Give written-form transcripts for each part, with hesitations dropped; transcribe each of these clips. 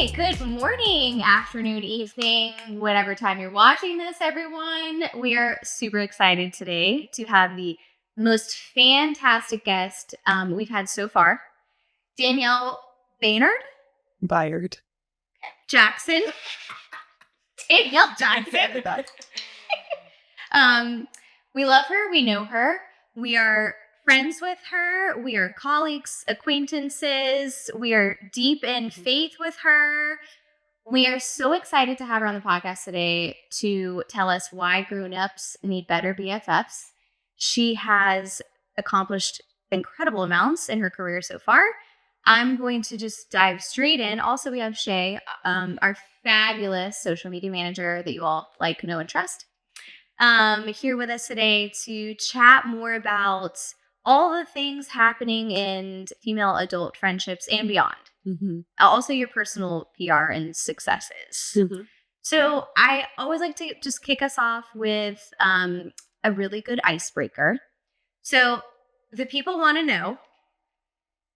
Hey, good morning, afternoon, evening, whatever time you're watching this, everyone. We are super excited today to have the most fantastic guest we've had so far, Danielle Bayard Jackson. Danielle Jackson. We love her. We know her. We are friends with her. We are colleagues, acquaintances. We are deep in faith with her. We are so excited to have her on the podcast today to tell us why grown-ups need better BFFs. She has accomplished incredible amounts in her career so far. I'm going to just dive straight in. Also, we have Shea, our fabulous social media manager that you all like, know, and trust, here with us today to chat more about all the things happening in female adult friendships and beyond. Mm-hmm. Also your personal PR and successes. Mm-hmm. So I always like to just kick us off with a really good icebreaker. So the people want to know,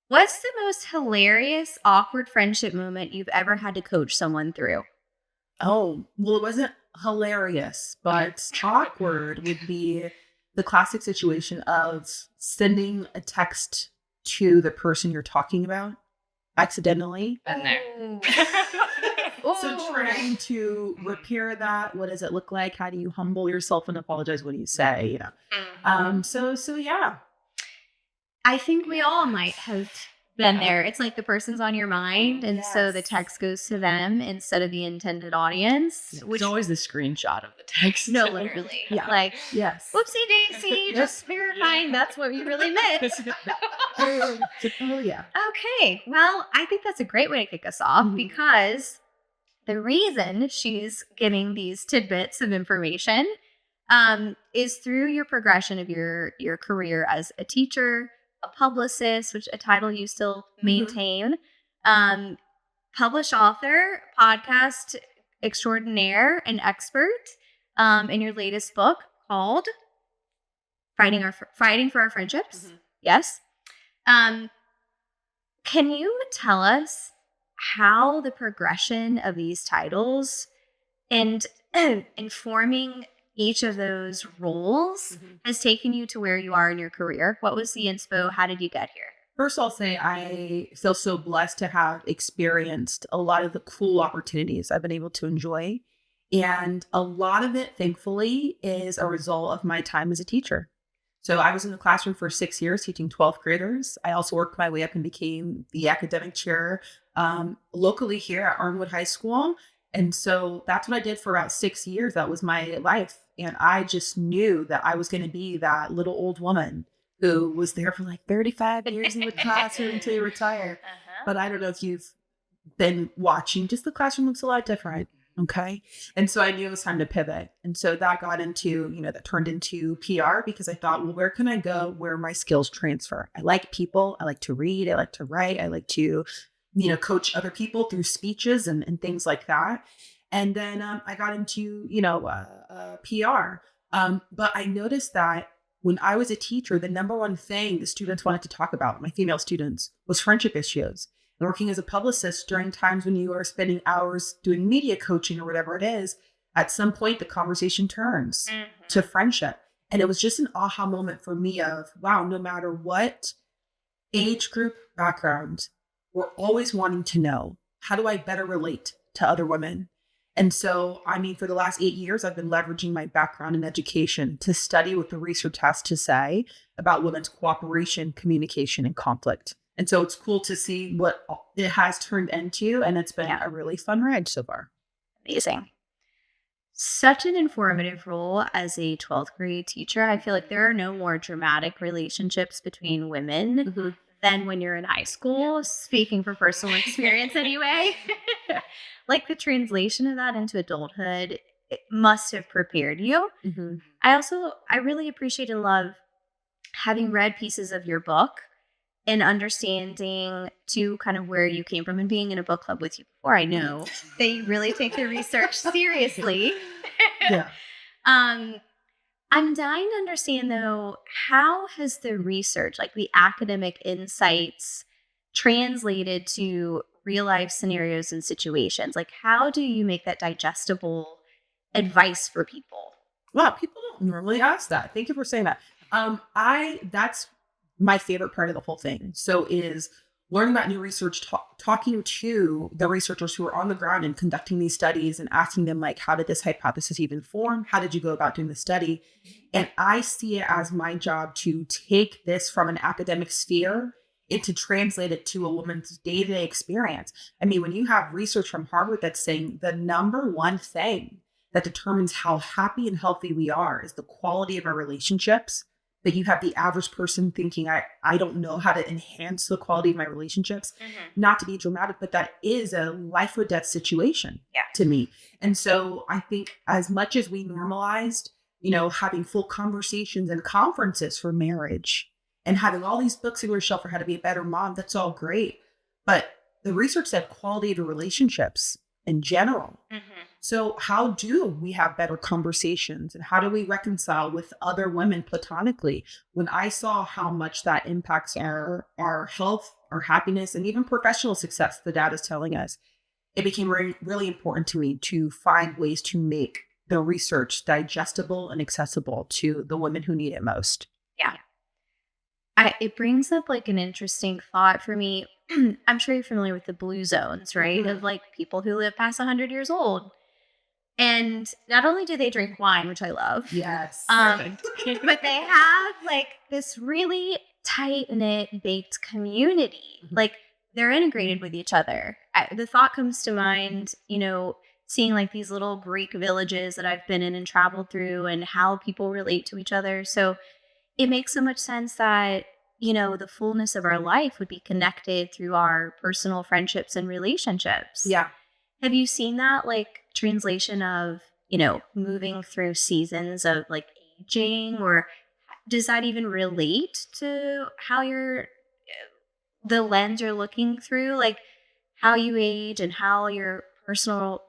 what's the most hilarious, awkward friendship moment you've ever had to coach someone through? Oh, well, it wasn't hilarious, but awkward would be the classic situation of sending a text to the person you're talking about accidentally. Been there. So trying to repair that, what does it look like? How do you humble yourself and apologize? What do you say? You know. So yeah. I think we all might have been there. It's like the person's on your mind, and so the text goes to them instead of the intended audience. Which is always the screenshot of the text. No, literally. Yeah. Like, yes. Whoopsie daisy, just verifying that's what we really meant. Oh yeah. Okay. Well, I think that's a great way to kick us off because the reason she's giving these tidbits of information is through your progression of your career as a teacher, a publicist, which a title you still maintain, published author, podcast extraordinaire, and expert in your latest book called Fighting for Our Friendships. Mm-hmm. Yes. Can you tell us how the progression of these titles and informing each of those roles has taken you to where you are in your career? What was the inspo? How did you get here? First, I'll say I feel so blessed to have experienced a lot of the cool opportunities I've been able to enjoy. And a lot of it, thankfully, is a result of my time as a teacher. So I was in the classroom for 6 years teaching 12th graders. I also worked my way up and became the academic chair locally here at Arnwood High School. And so that's what I did for about 6 years. That was my life. And I just knew that I was going to be that little old woman who was there for like 35 years in the classroom until you retire. But I don't know if you've been watching, just the classroom looks a lot different. Okay. And so I knew it was time to pivot. And so that got into, that turned into PR because I thought, well, where can I go where my skills transfer? I like people. I like to read. I like to write. I like to, coach other people through speeches and things like that. And then I got into, PR. But I noticed that when I was a teacher, the number one thing the students wanted to talk about, my female students, was friendship issues. And working as a publicist during times when you are spending hours doing media coaching or whatever it is, at some point the conversation turns to friendship. And it was just an aha moment for me of, wow, no matter what age group, background, we're always wanting to know, how do I better relate to other women? And so, for the last 8 years, I've been leveraging my background in education to study what the research has to say about women's cooperation, communication, and conflict. And so it's cool to see what it has turned into, and it's been a really fun ride so far. Amazing. Such an informative role as a 12th grade teacher. I feel like there are no more dramatic relationships between women than when you're in high school, speaking from personal experience anyway. Like the translation of that into adulthood, it must have prepared you. Mm-hmm. I really appreciate and love having read pieces of your book and understanding to kind of where you came from and being in a book club with you before. I know that you really take the research seriously. Yeah. I'm dying to understand though, how has the research, like the academic insights, translated to real life scenarios and situations? Like, how do you make that digestible advice for people? Wow, people don't normally ask that. Thank you for saying that. That's my favorite part of the whole thing. So is learning about new research, talking to the researchers who are on the ground and conducting these studies and asking them, like, how did this hypothesis even form? How did you go about doing the study? And I see it as my job to take this from an academic sphere and to translate it to a woman's day-to-day experience. I mean, when you have research from Harvard that's saying the number one thing that determines how happy and healthy we are is the quality of our relationships, but you have the average person thinking, I don't know how to enhance the quality of my relationships. Not to be dramatic, but that is a life or death situation to me. And so I think as much as we normalized, having full conversations and conferences for marriage and having all these books on your shelf for how to be a better mom, that's all great. But the research said quality of your relationships in general. So how do we have better conversations and how do we reconcile with other women platonically? When I saw how much that impacts our health, our happiness, and even professional success, the data is telling us, it became really important to me to find ways to make the research digestible and accessible to the women who need it most. Yeah. It brings up like an interesting thought for me. I'm sure you're familiar with the blue zones, right? Of like people who live past 100 years old. And not only do they drink wine, which I love. Yes. But they have like this really tight-knit, baked community. Like they're integrated with each other. The thought comes to mind, seeing like these little Greek villages that I've been in and traveled through and how people relate to each other. So it makes so much sense that, the fullness of our life would be connected through our personal friendships and relationships. Yeah. Have you seen that like translation of, moving through seasons of like aging, or does that even relate to how the lens you're looking through, like how you age and how your personal,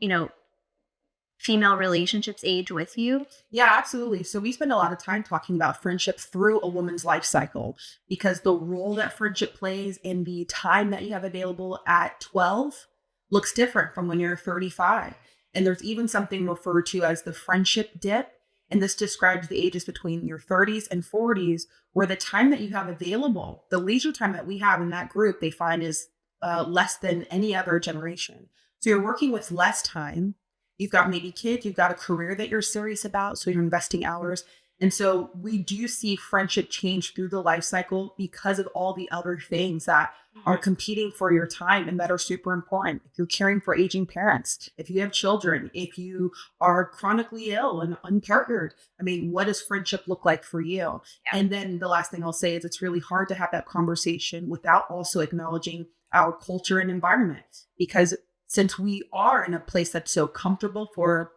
female relationships age with you? Yeah, absolutely. So we spend a lot of time talking about friendship through a woman's life cycle because the role that friendship plays in the time that you have available at 12 looks different from when you're 35. And there's even something referred to as the friendship dip. And this describes the ages between your 30s and 40s, where the time that you have available, the leisure time that we have in that group, they find is less than any other generation. So you're working with less time. You've got maybe kids, you've got a career that you're serious about, so you're investing hours. And so we do see friendship change through the life cycle because of all the other things that are competing for your time and that are super important. If you're caring for aging parents, if you have children, if you are chronically ill and unpartnered, I mean, what does friendship look like for you? Yeah. And then the last thing I'll say is it's really hard to have that conversation without also acknowledging our culture and environment, because since we are in a place that's so comfortable for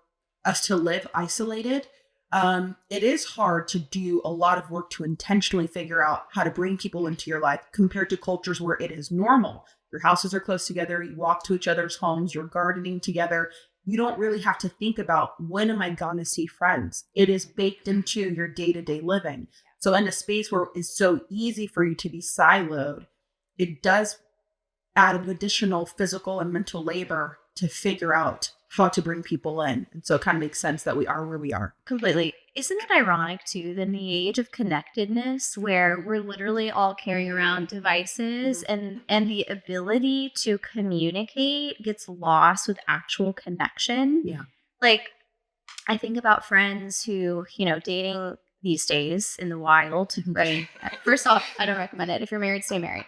us to live isolated, it is hard to do a lot of work to intentionally figure out how to bring people into your life compared to cultures where it is normal. Your houses are close together. You walk to each other's homes. You're gardening together. You don't really have to think about when am I going to see friends. It is baked into your day-to-day living. So in a space where it's so easy for you to be siloed, it does add an additional physical and mental labor to figure out how to bring people in. And so it kind of makes sense that we are where we are. Completely. Isn't it ironic too, that in the age of connectedness, where we're literally all carrying around devices and the ability to communicate gets lost with actual connection? Yeah. Like, I think about friends who, dating these days in the wild, right? First off, I don't recommend it. If you're married, stay married.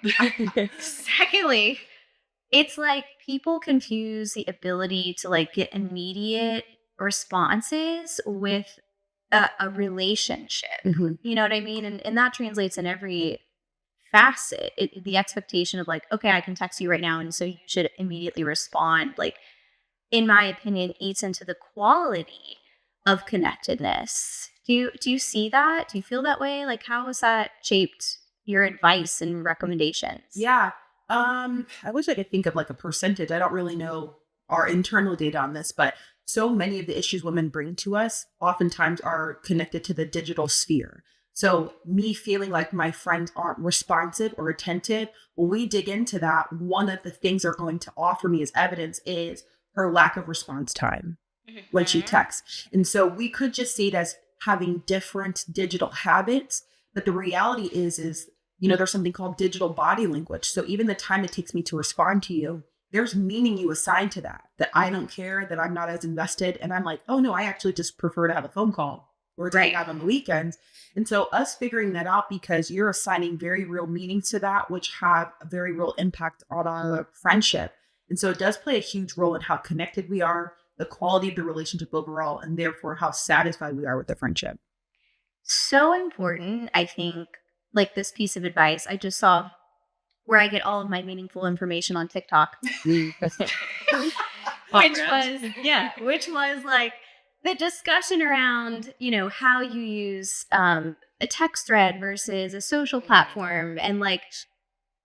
Secondly, it's like people confuse the ability to like get immediate responses with a relationship. You know what I mean? And that translates in every facet. The expectation of like, okay, I can text you right now, and so you should immediately respond. Like, in my opinion, eats into the quality of connectedness. Do you see that? Do you feel that way? Like, how has that shaped your advice and recommendations? Yeah. I wish I could think of like a percentage. I don't really know our internal data on this, but so many of the issues women bring to us oftentimes are connected to the digital sphere. So me feeling like my friends aren't responsive or attentive, when we dig into that, one of the things they're going to offer me as evidence is her lack of response time when she texts. And so we could just see it as having different digital habits. But the reality is, there's something called digital body language. So even the time it takes me to respond to you, there's meaning you assign to that I don't care, that I'm not as invested. And I'm like, oh no, I actually just prefer to have a phone call or to hang out on the weekends. And so us figuring that out, because you're assigning very real meanings to that, which have a very real impact on our friendship. And so it does play a huge role in how connected we are, the quality of the relationship overall, and therefore how satisfied we are with the friendship. So important, I think, like this piece of advice I just saw where I get all of my meaningful information on TikTok. which was like the discussion around, how you use a text thread versus a social platform, and like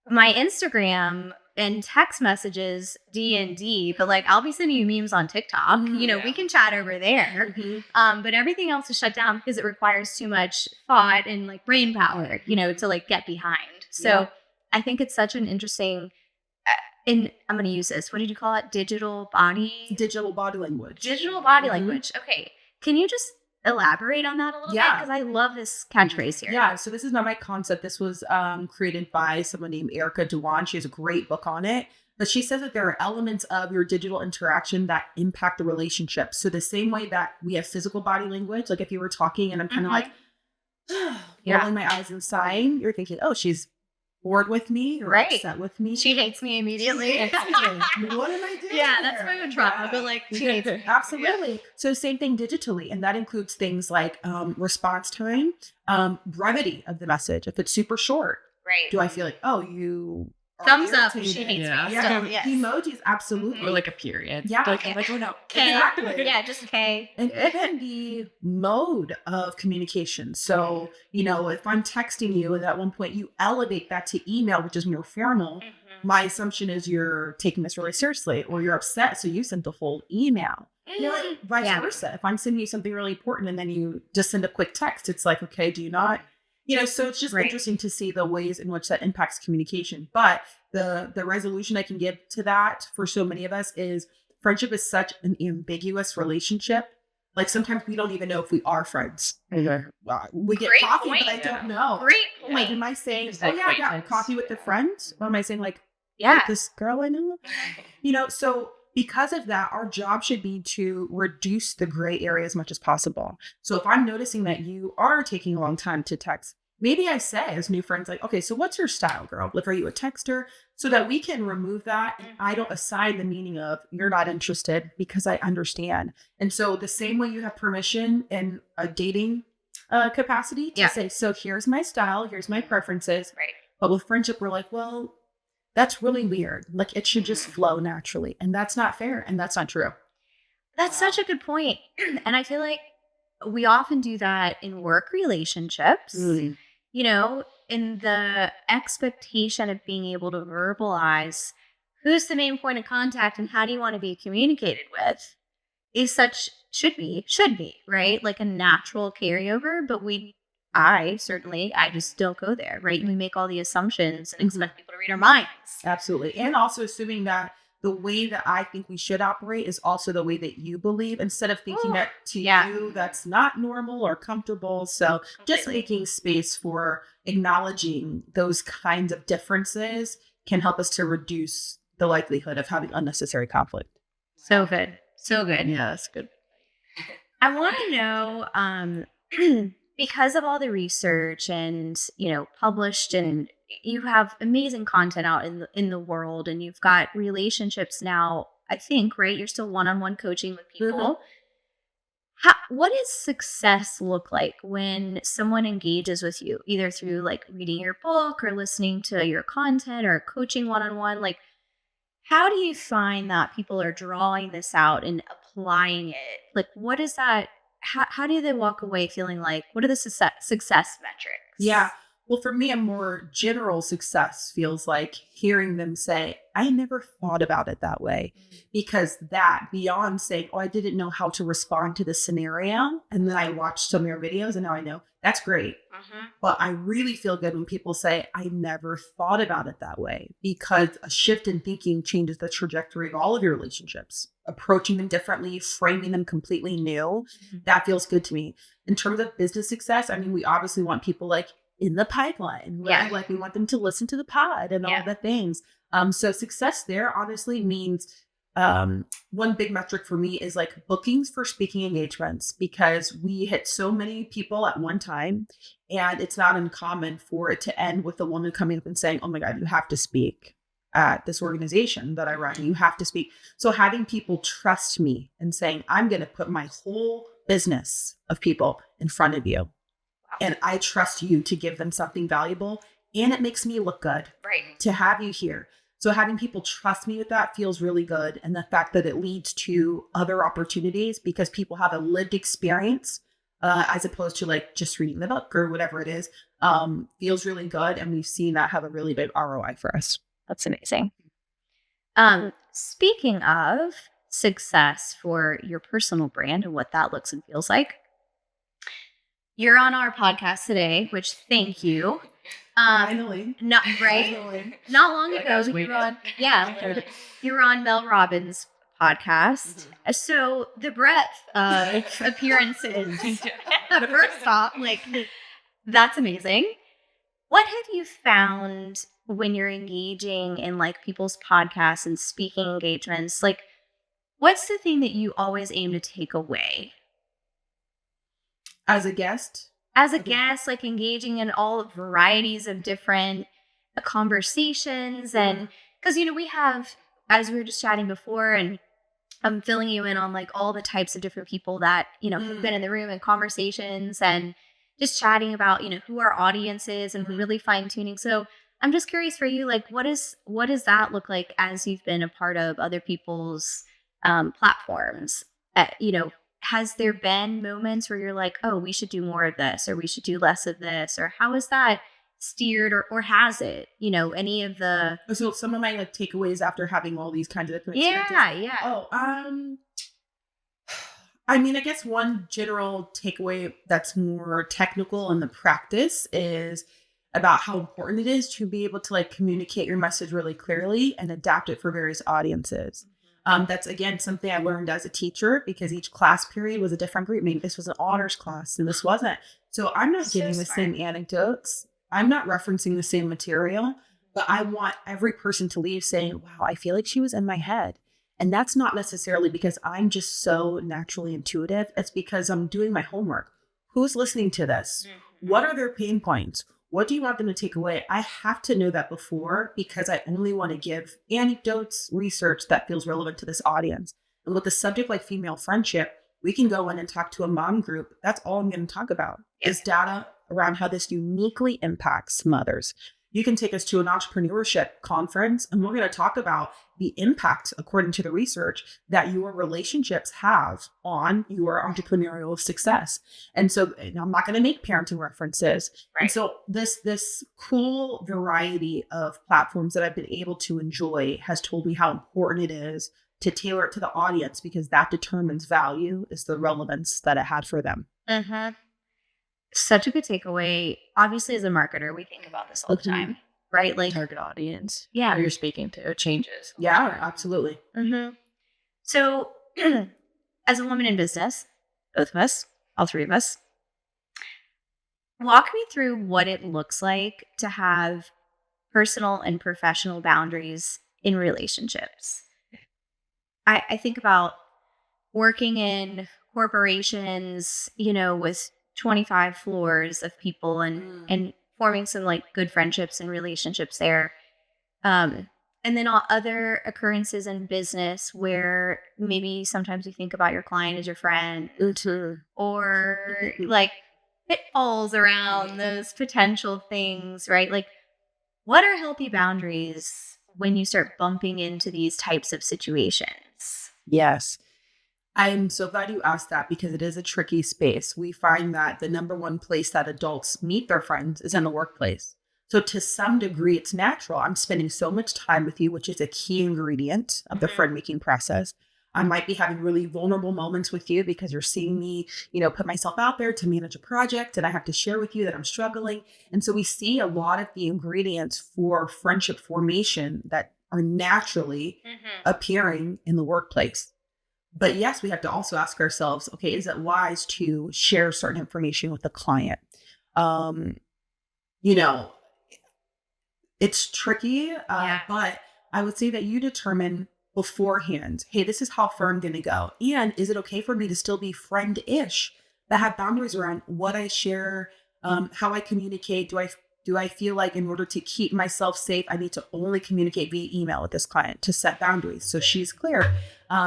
my Instagram and text messages D&D, but like I'll be sending you memes on TikTok. We can chat over there. But everything else is shut down because it requires too much thought and like brain power, to like get behind. So I think it's such an interesting, and I'm going to use this. What did you call it? Digital body language. Digital body language. Okay. Can you just elaborate on that a little bit? Because I love this catchphrase here. Yeah. So this is not my concept. This was created by someone named Erica Dewan. She has a great book on it. But she says that there are elements of your digital interaction that impact the relationship. So the same way that we have physical body language, like if you were talking and I'm kind of like rolling my eyes and sighing, you're thinking, oh, she's bored with me or upset with me. She hates me immediately. What am I doing? Yeah, that's my own trauma, but like she hates me. Absolutely. Yeah. So same thing digitally. And that includes things like response time, brevity of the message. If it's super short, do I feel like, oh, you thumbs up, she hates me. Yeah. Emojis, absolutely. Or like a period. Yeah. Like, oh no. Exactly. Yeah, just okay. And even the mode of communication. So, if I'm texting you and at one point you elevate that to email, which is more formal, my assumption is you're taking this really seriously or you're upset. So you sent the whole email. Vice versa. If I'm sending you something really important and then you just send a quick text, it's like, okay, do you not? So it's just interesting to see the ways in which that impacts communication. But the resolution I can give to that for so many of us is friendship is such an ambiguous relationship. Like sometimes we don't even know if we are friends. We get coffee, but I don't know. Great point. Like, am I saying, I got coffee with a friend? Or am I saying like, with this girl I know? So because of that, our job should be to reduce the gray area as much as possible. So if I'm noticing that you are taking a long time to text, maybe I say as new friends, like, okay, so what's your style, girl? Like, are you a texter? So that we can remove that. And I don't assign the meaning of you're not interested because I understand. And so the same way you have permission in a dating capacity to say, so here's my style, here's my preferences. Right. But with friendship, we're like, well, that's really weird. Like it should just flow naturally. And that's not fair. And that's not true. That's such a good point. And I feel like we often do that in work relationships, in the expectation of being able to verbalize who's the main point of contact and how do you want to be communicated with should be, right? Like a natural carryover, but I just don't go there, right? We make all the assumptions and expect people to read our minds. Absolutely. And also assuming that the way that I think we should operate is also the way that you believe, instead of thinking that to you, that's not normal or comfortable. So just making space for acknowledging those kinds of differences can help us to reduce the likelihood of having unnecessary conflict. So good. So good. Yeah, that's good. I want to know, because of all the research and, published, and you have amazing content out in the world, and you've got relationships now, I think, right? You're still one-on-one coaching with people. What does success look like when someone engages with you, either through like reading your book or listening to your content or coaching one-on-one? Like, how do you find that people are drawing this out and applying it? Like, what is that? How do they walk away feeling like, what are the success metrics? Yeah. Well, for me, a more general success feels like hearing them say, I never thought about it that way. Because that, beyond saying, oh, I didn't know how to respond to this scenario. And then I watched some of your videos and now I know, that's great. But I really feel good when people say, I never thought about it that way, because a shift in thinking changes the trajectory of all of your relationships. Approaching them differently, framing them completely new, that feels good to me. In terms of business success, I mean, we obviously want people like in the pipeline, right? Yeah. Like we want them to listen to the pod and all the things. So success there honestly means one big metric for me is like bookings for speaking engagements, because we hit so many people at one time, and it's not uncommon for it to end with a woman coming up and saying, oh my God, you have to speak at this organization that I run. You have to speak. So having people trust me and saying, I'm going to put my whole business of people in front of you. And I trust you to give them something valuable. And it makes me look good to have you here. So having people trust me with that feels really good. And the fact that it leads to other opportunities because people have a lived experience as opposed to like just reading the book or whatever it is, feels really good. And we've seen that have a really big ROI for us. That's amazing. Speaking of success for your personal brand and what that looks and feels like, you're on our podcast today, which thank you. Finally. Not right. Finally. Not long ago, you were on Mel Robbins' podcast. So the breadth of appearances, first off, like that's amazing. What have you found when you're engaging in like people's podcasts and speaking engagements? Like, what's the thing that you always aim to take away? As a guest? As a guest, like engaging in all varieties of different conversations. And because, you know, we have, as we were just chatting before, and I'm filling you in on like all the types of different people that, you know, have been in the room and conversations and just chatting about, you know, who our audience is and really fine tuning. So I'm just curious for you, like, what does that look like as you've been a part of other people's platforms? You know, has there been moments where you're like, oh, we should do more of this, or we should do less of this, or how is that steered, or has it, you know, any of the... So some of my like takeaways after having all these kinds of different experiences. Yeah. Oh, I mean, I guess one general takeaway that's more technical in the practice is about how important it is to be able to like communicate your message really clearly and adapt it for various audiences. That's, again, something I learned as a teacher, because each class period was a different group. Maybe this was an honors class and this wasn't. So I'm not giving the same anecdotes. I'm not referencing the same material, but I want every person to leave saying, wow, I feel like she was in my head. And that's not necessarily because I'm just so naturally intuitive. It's because I'm doing my homework. Who's listening to this? What are their pain points? What do you want them to take away? I have to know that before, because I only want to give anecdotes, research that feels relevant to this audience. And with a subject like female friendship, we can go in and talk to a mom group. That's all I'm going to talk about is data around how this uniquely impacts mothers. You can take us to an entrepreneurship conference and we're going to talk about the impact, according to the research, that your relationships have on your entrepreneurial success. And so I'm not going to make parenting references. Right. And so this cool variety of platforms that I've been able to enjoy has told me how important it is to tailor it to the audience, because that determines value, is the relevance that it had for them. Such a good takeaway. Obviously, as a marketer, we think about this all the time, right? Like target audience. Yeah. Who you're speaking to. It changes. Yeah, absolutely. So as a woman in business, both of us, all three of us, walk me through what it looks like to have personal and professional boundaries in relationships. I think about working in corporations, you know, with 25 floors of people and forming some like good friendships and relationships there. And then all other occurrences in business where maybe sometimes you think about your client as your friend, or like pitfalls around those potential things, right? Like, what are healthy boundaries when you start bumping into these types of situations? Yes. I'm so glad you asked that because it is a tricky space. We find that the number one place that adults meet their friends is in the workplace. So to some degree, it's natural. I'm spending so much time with you, which is a key ingredient of the friend making process. I might be having really vulnerable moments with you because you're seeing me, put myself out there to manage a project and I have to share with you that I'm struggling. And so we see a lot of the ingredients for friendship formation that are naturally appearing in the workplace. But yes, we have to also ask ourselves, okay, is it wise to share certain information with the client? It's tricky, but I would say that you determine beforehand, hey, this is how far I'm going to go. And is it okay for me to still be friend-ish, that have boundaries around what I share, how I communicate? Do I feel like in order to keep myself safe, I need to only communicate via email with this client to set boundaries so she's clear?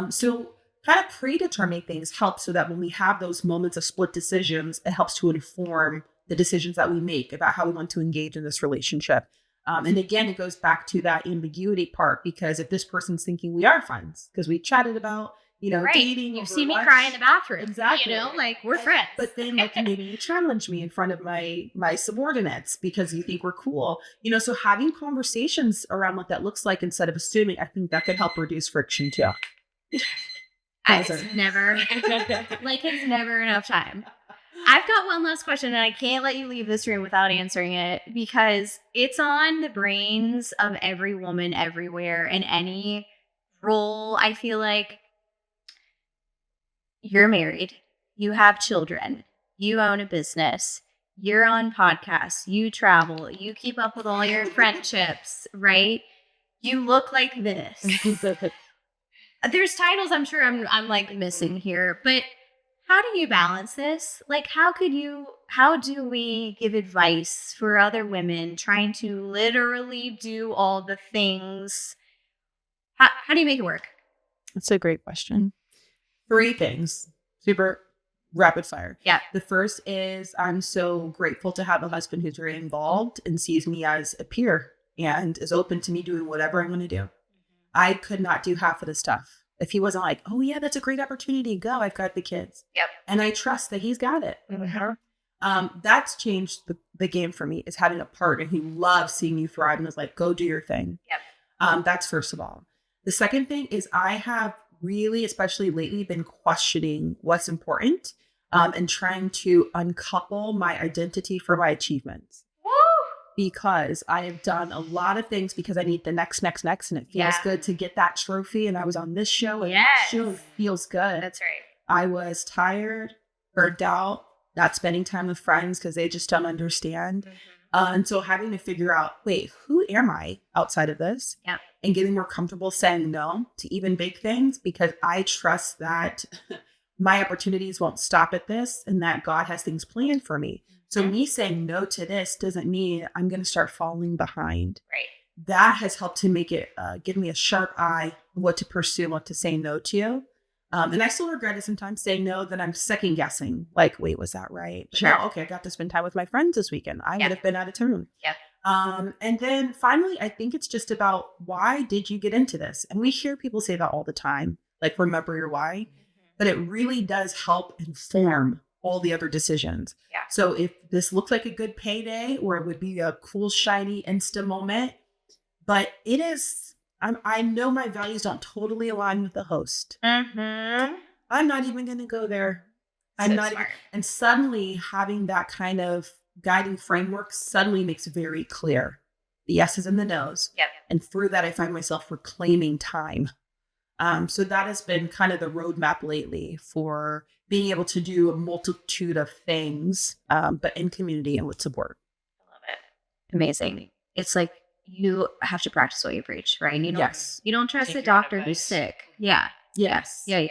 So kind of predetermining things helps so that when we have those moments of split decisions, it helps to inform the decisions that we make about how we want to engage in this relationship. And again, it goes back to that ambiguity part, because if this person's thinking we are friends because we chatted about, dating. You see me cry in the bathroom. Exactly. We're friends. But then maybe you challenge me in front of my subordinates because you think we're cool. So having conversations around what that looks like instead of assuming, I think that could help reduce friction too. It's never enough time. I've got one last question, and I can't let you leave this room without answering it because it's on the brains of every woman everywhere in any role. I feel like you're married, you have children, you own a business, you're on podcasts, you travel, you keep up with all your friendships, right? You look like this. There's titles I'm sure I'm like missing here, but how do you balance this? How do we give advice for other women trying to literally do all the things? How do you make it work? That's a great question. 3 things, super rapid fire. Yeah. The first is I'm so grateful to have a husband who's very involved and sees me as a peer and is open to me doing whatever I'm going to do. I could not do half of the stuff if he wasn't like, oh yeah, that's a great opportunity. Go, I've got the kids. Yep. And I trust that he's got it. That's changed the game for me, is having a partner who loves seeing you thrive and is like, go do your thing. Yep. That's first of all. The second thing is I have really, especially lately, been questioning what's important and trying to uncouple my identity from my achievements. Because I have done a lot of things because I need the next, and it feels good to get that trophy. And I was on this show and that show feels good. That's right. I was tired, burnt out, not spending time with friends because they just don't understand. And so having to figure out, wait, who am I outside of this? Yep. And getting more comfortable saying no to even big things, because I trust that my opportunities won't stop at this and that God has things planned for me. So me saying no to this doesn't mean I'm going to start falling behind. Right. That has helped to make it, give me a sharp eye of what to pursue, what to say no to. And I still regret it sometimes saying no, then I'm second guessing. Like, wait, was that right? Sure. Now, okay, I got to spend time with my friends this weekend. I would have been out of town. Yep. And then finally, I think it's just about, why did you get into this? And we hear people say that all the time, like, remember your why. But it really does help inform all the other decisions. Yeah. So if this looks like a good payday, or it would be a cool, shiny, Insta moment, but it is, I know my values don't totally align with the host. I'm not even going to go there. I'm not even, and suddenly having that kind of guiding framework suddenly makes it very clear the yeses and the nos. Yep. And through that, I find myself reclaiming time. So that has been kind of the roadmap lately for being able to do a multitude of things, but in community and with support. I love it. Amazing. It's like you have to practice what you preach, right? You don't trust the doctor who's sick. Yeah. Yes. Yeah.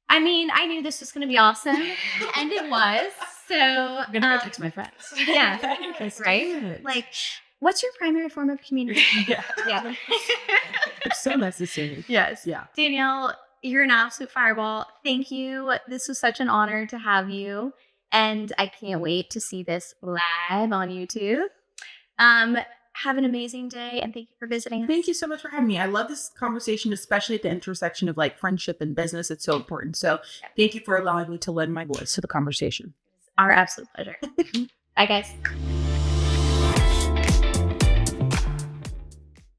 I mean, I knew this was going to be awesome, and it was. So I'm going to go text my friends. Yeah. Right? Like, what's your primary form of communication? Yeah. It's so necessary. Yes. Yeah. Danielle, you're an absolute fireball. Thank you. This was such an honor to have you. And I can't wait to see this live on YouTube. have an amazing day, and thank you for visiting. Thank you so much for having me. I love this conversation, especially at the intersection of like friendship and business. It's so important. So thank you for allowing me to lend my voice to the conversation. Our absolute pleasure. Bye, guys.